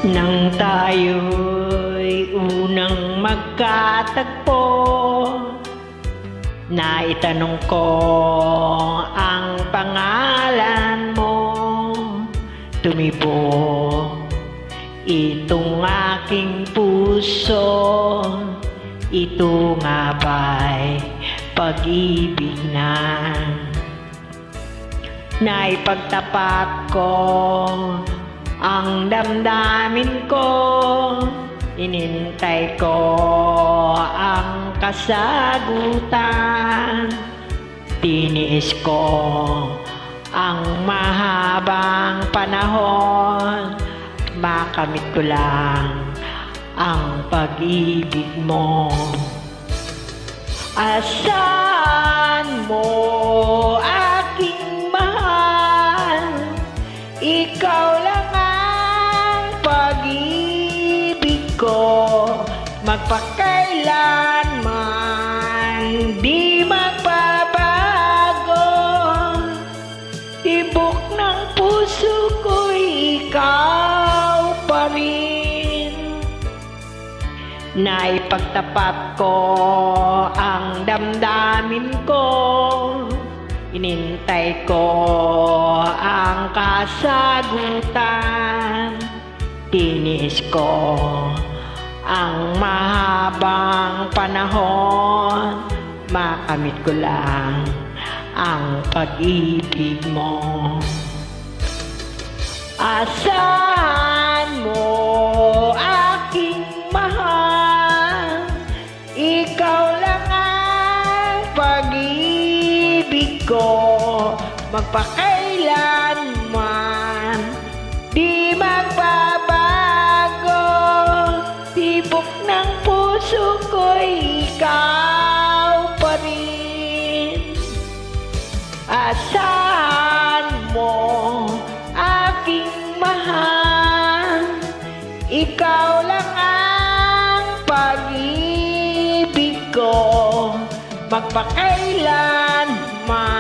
Nang tayo'y unang magkatagpo, naitanong ko ang pangalan mo. Tumibo itong aking puso, ito nga ba'y pag-ibig na? Naipagtapat ko ang damdamin ko, inintay ko ang kasagutan. Tiniis ko ang mahabang panahon, makamit ko lang ang pag-ibig mo. Asahan mo aking mahal, ikaw lang ang pag-ibig ko, magpakailanman di magbabago. Tibok ng puso ko'y ikaw pa rin. Naipagtapat ko ang damdamin ko, inintay ko ang kasagutan. Tiniis ko ang mahabang panahon, makamit ko lang ang pag-ibig mo. Asahan mo aking mahal, ikaw lang ang pag-ibig ko, magpakailanman di magbabago. Tibok ng puso ko'y ikaw pa rin. Asahan mo aking mahal, ikaw lang ang pag-ibig ko, magpakailanman